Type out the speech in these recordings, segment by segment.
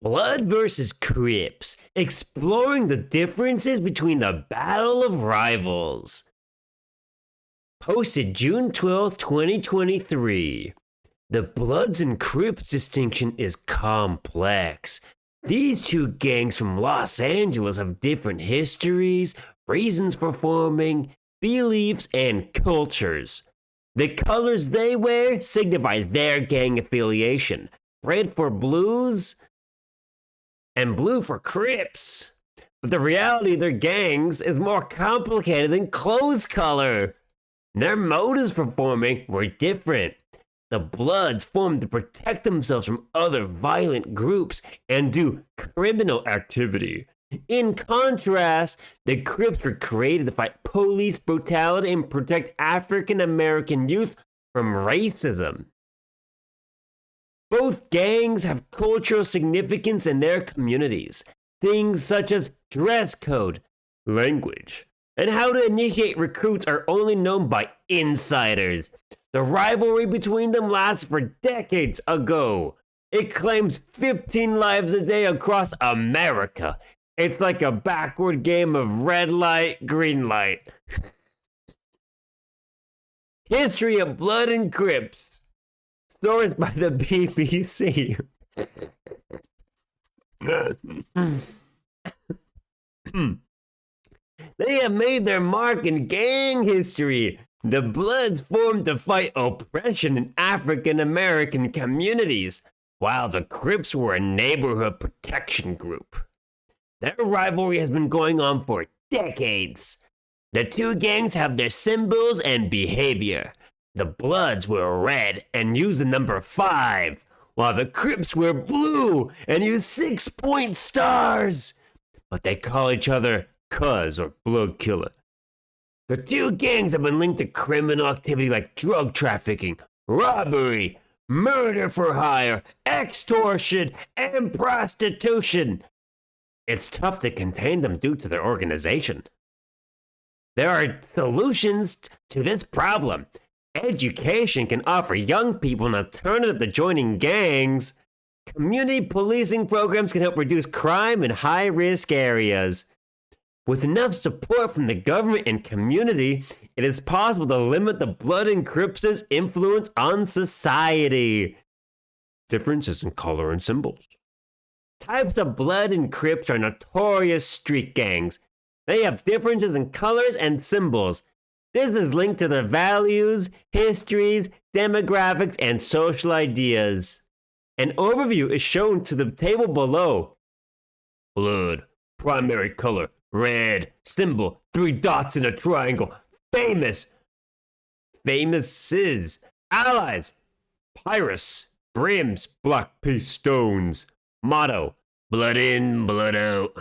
Blood vs. Crips, exploring the differences between the Battle of Rivals. Posted June 12, 2023. The Bloods and Crips distinction is complex. These two gangs from Los Angeles have different histories, reasons for forming, beliefs, and cultures. The colors they wear signify their gang affiliation. Red for Blues and blue for Crips. But the reality of their gangs is more complicated than clothes color. Their motives for forming were different. The Bloods formed to protect themselves from other violent groups and do criminal activity. In contrast, the Crips were created to fight police brutality and protect African American youth from racism. Both gangs have cultural significance in their communities. Things such as dress code, language, and how to initiate recruits are only known by insiders. The rivalry between them lasts for decades ago. It claims 15 lives a day across America. It's like a backward game of red light, green light. History of Blood and Crips. Stories by the BBC. They have made their mark in gang history. The Bloods formed to fight oppression in African American communities, while the Crips were a neighborhood protection group. Their rivalry has been going on for decades. The two gangs have their symbols and behavior. The Bloods wear red and use the number 5, while the Crips wear blue and use 6-point stars. But they call each other Cuz or Blood Killer. The two gangs have been linked to criminal activity like drug trafficking, robbery, murder for hire, extortion, and prostitution. It's tough to contain them due to their organization. There are solutions to this problem. Education can offer young people an alternative to joining gangs. Community policing programs can help reduce crime in high-risk areas. With enough support from the government and community, it is possible to limit the Blood and Crips' influence on society. Differences in color and symbols. Types of Blood and Crips are notorious street gangs. They have differences in colors and symbols. This is linked to their values, histories, demographics, and social ideas. An overview is shown to the table below. Blood, primary color, red, symbol, 3 dots in a triangle. Famous, famouses, allies, Pyrrhus, brims, black piece stones. Motto, blood in, blood out.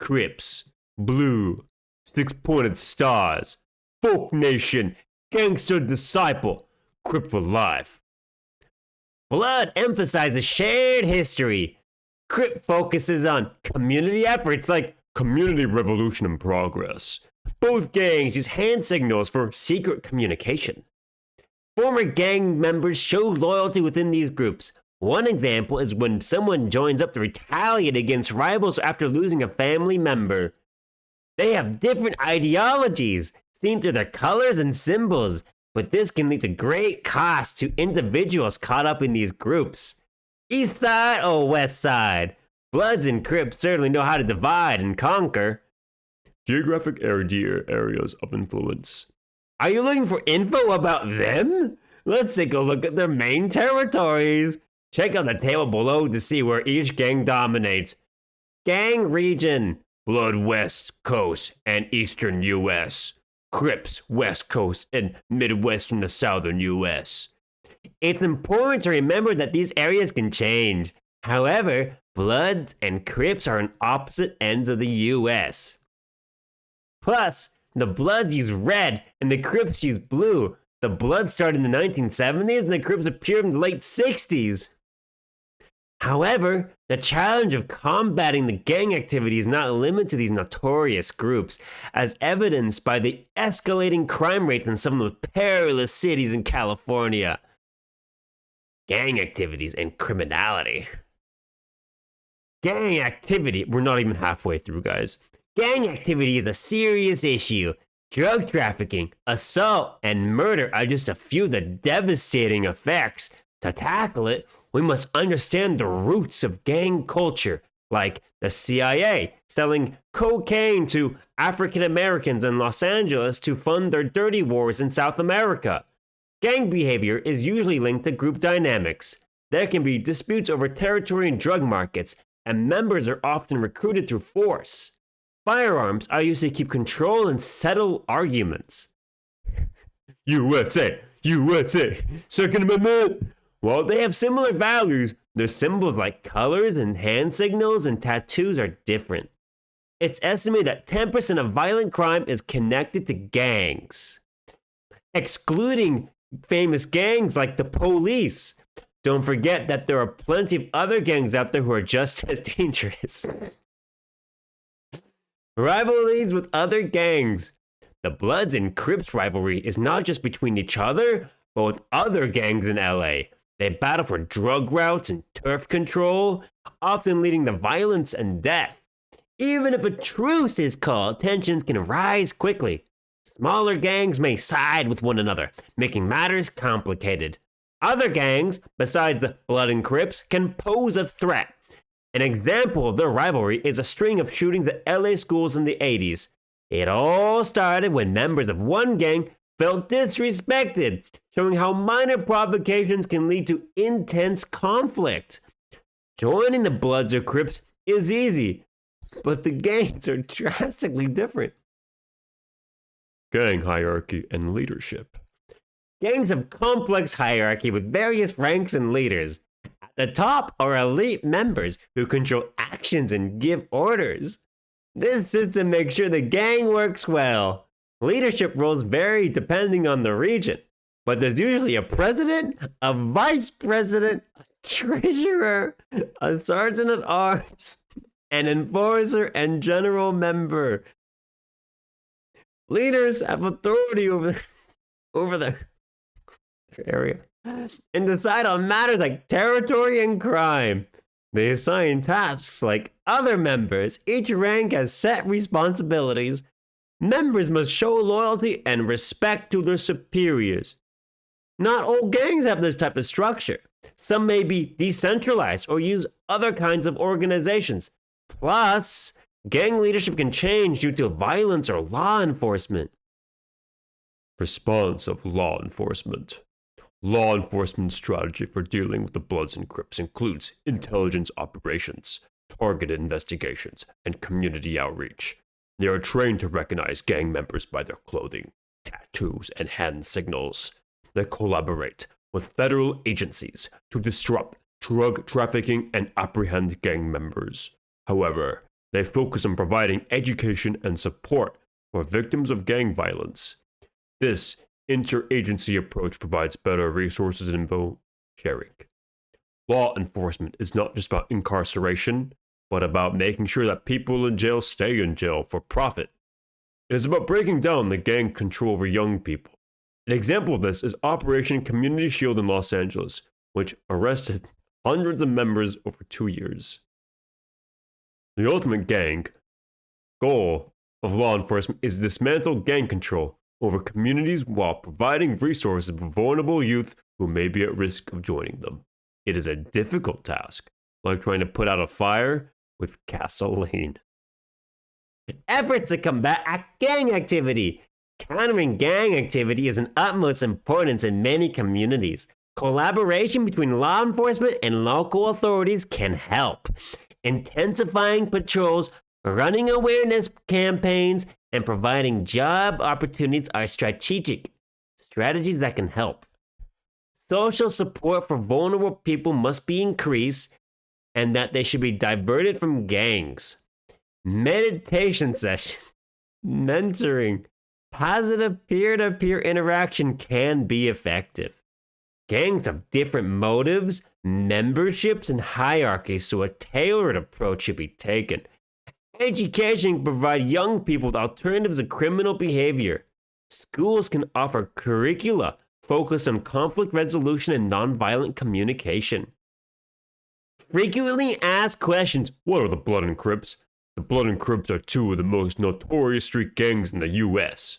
Crips, blue, 6-pointed stars. Folk Nation, Gangster Disciple, Crip for Life. Blood emphasizes shared history. Crip focuses on community efforts like Community Revolution in Progress. Both gangs use hand signals for secret communication. Former gang members show loyalty within these groups. One example is when someone joins up to retaliate against rivals after losing a family member. They have different ideologies, seen through their colors and symbols, but this can lead to great cost to individuals caught up in these groups. East side or west side? Bloods and Crips certainly know how to divide and conquer. Geographic areas of influence. Are you looking for info about them? Let's take a look at their main territories. Check out the table below to see where each gang dominates. Gang region. Blood West Coast and Eastern U.S. Crips West Coast and Midwest from the Southern U.S. It's important to remember that these areas can change. However, Bloods and Crips are on opposite ends of the U.S. Plus, the Bloods use red and the Crips use blue. The Bloods started in the 1970s and the Crips appeared in the late 60s. However, the challenge of combating the gang activity is not limited to these notorious groups, as evidenced by the escalating crime rates in some of the perilous cities in California. Gang activities and criminality. Gang activity, we're not even halfway through, guys. Gang activity is a serious issue. Drug trafficking, assault, and murder are just a few of the devastating effects. To tackle it, we must understand the roots of gang culture, like the CIA selling cocaine to African Americans in Los Angeles to fund their dirty wars in South America. Gang behavior is usually linked to group dynamics. There can be disputes over territory and drug markets, and members are often recruited through force. Firearms are used to keep control and settle arguments. USA, USA, Second Amendment. While they have similar values, their symbols like colors and hand signals and tattoos are different. It's estimated that 10% of violent crime is connected to gangs, excluding famous gangs like the police. Don't forget that there are plenty of other gangs out there who are just as dangerous. Rivalries with other gangs. The Bloods and Crips rivalry is not just between each other, but with other gangs in LA. They battle for drug routes and turf control, often leading to violence and death. Even if a truce is called, tensions can rise quickly. Smaller gangs may side with one another, making matters complicated. Other gangs, besides the Blood and Crips, can pose a threat. An example of their rivalry is a string of shootings at LA schools in the 80s. It all started when members of one gang felt disrespected, showing how minor provocations can lead to intense conflict. Joining the Bloods or Crips is easy, but the gangs are drastically different. Gang hierarchy and leadership. Gangs have complex hierarchy with various ranks and leaders. At the top are elite members who control actions and give orders. This system makes sure the gang works well. Leadership roles vary depending on the region, but there's usually a president, a vice president, a treasurer, a sergeant at arms, an enforcer, and general member. Leaders have authority over their area and decide on matters like territory and crime. They assign tasks like other members. Each rank has set responsibilities. Members must show loyalty and respect to their superiors. Not all gangs have this type of structure. Some may be decentralized or use other kinds of organizations. Plus, gang leadership can change due to violence or law enforcement. Response of law enforcement. Law enforcement strategy for dealing with the Bloods and Crips includes intelligence operations, targeted investigations, and community outreach. They are trained to recognize gang members by their clothing, tattoos, and hand signals. They collaborate with federal agencies to disrupt drug trafficking and apprehend gang members. However, they focus on providing education and support for victims of gang violence. This interagency approach provides better resources and info sharing. Law enforcement is not just about incarceration, but about making sure that people in jail stay in jail for profit. It is about breaking down the gang control over young people. An example of this is Operation Community Shield in Los Angeles, which arrested hundreds of members over 2 years. The ultimate gang goal of law enforcement is to dismantle gang control over communities while providing resources for vulnerable youth who may be at risk of joining them. It is a difficult task, like trying to put out a fire with gasoline. Efforts to combat gang activity. Countering gang activity is an utmost importance in many communities. Collaboration between law enforcement and local authorities can help. Intensifying patrols, running awareness campaigns, and providing job opportunities are strategies that can help. Social support for vulnerable people must be increased, and that they should be diverted from gangs. Meditation sessions, mentoring, positive peer-to-peer interaction can be effective. Gangs have different motives, memberships, and hierarchies, so a tailored approach should be taken. Education can provide young people with alternatives to criminal behavior. Schools can offer curricula focused on conflict resolution and nonviolent communication. frequently asked questions. What are the Blood and Crips? The Blood and Crips are two of the most notorious street gangs in the US.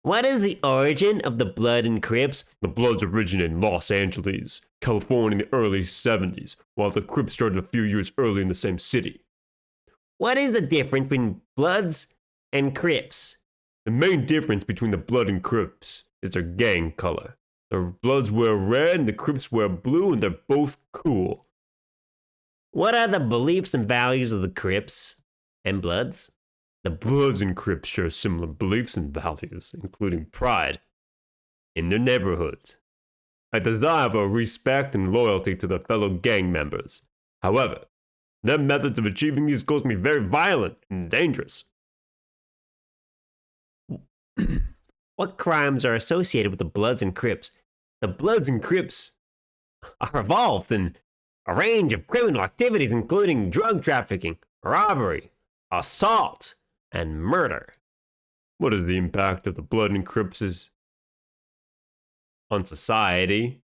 What is the origin of the Blood and Crips? The Bloods originated in Los Angeles, California in the early 70s, while the Crips started a few years earlier in the same city. What is the difference between Bloods and Crips? The main difference between the Blood and Crips is their gang color. The Bloods wear red and the Crips wear blue, and they're both cool. What are the beliefs and values of the Crips and Bloods? The Bloods and Crips share similar beliefs and values, including pride in their neighborhoods, a desire for respect and loyalty to their fellow gang members. However, their methods of achieving these goals can be very violent and dangerous. What crimes are associated with the Bloods and Crips? The Bloods and Crips are involved in a range of criminal activities, including drug trafficking, robbery, assault, and murder. What is the impact of the Blood and Crips on society?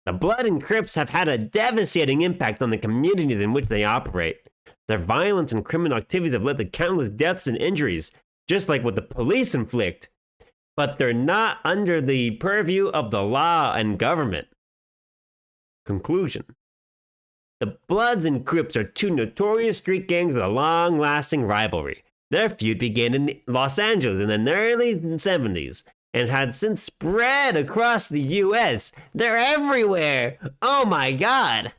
The Blood and Crips have had a devastating impact on the communities in which they operate. Their violence and criminal activities have led to countless deaths and injuries, just like what the police inflict. But they're not under the purview of the law and government. Conclusion. The Bloods and Crips are two notorious street gangs with a long-lasting rivalry. Their feud began in Los Angeles in the early 70s and had since spread across the US. They're everywhere! Oh my god!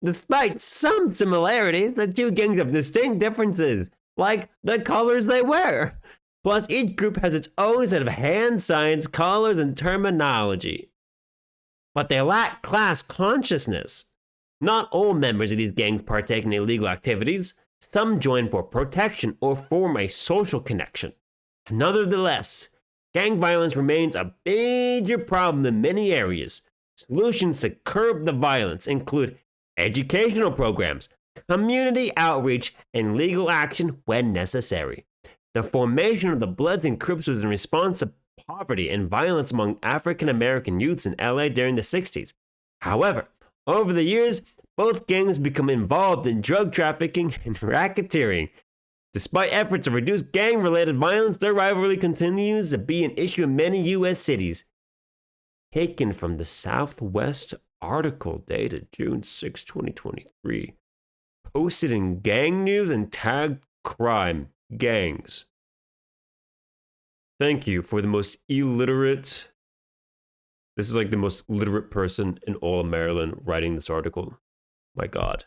Despite some similarities, the two gangs have distinct differences, like the colors they wear. Plus, each group has its own set of hand signs, colors, and terminology. But they lack class consciousness. Not all members of these gangs partake in illegal activities. Some join for protection or form a social connection. Nonetheless, gang violence remains a major problem in many areas. Solutions to curb the violence include educational programs, community outreach, and legal action when necessary. The formation of the Bloods and Crips was in response to poverty and violence among African American youths in LA during the 60s. However, over the years, both gangs become involved in drug trafficking and racketeering. Despite efforts to reduce gang-related violence, their rivalry continues to be an issue in many U.S. cities. Taken from the Southwest article dated June 6, 2023. Posted in Gang News and tagged crime gangs. Thank you for the most illiterate. This is like the most literate person in all of Maryland writing this article. My God.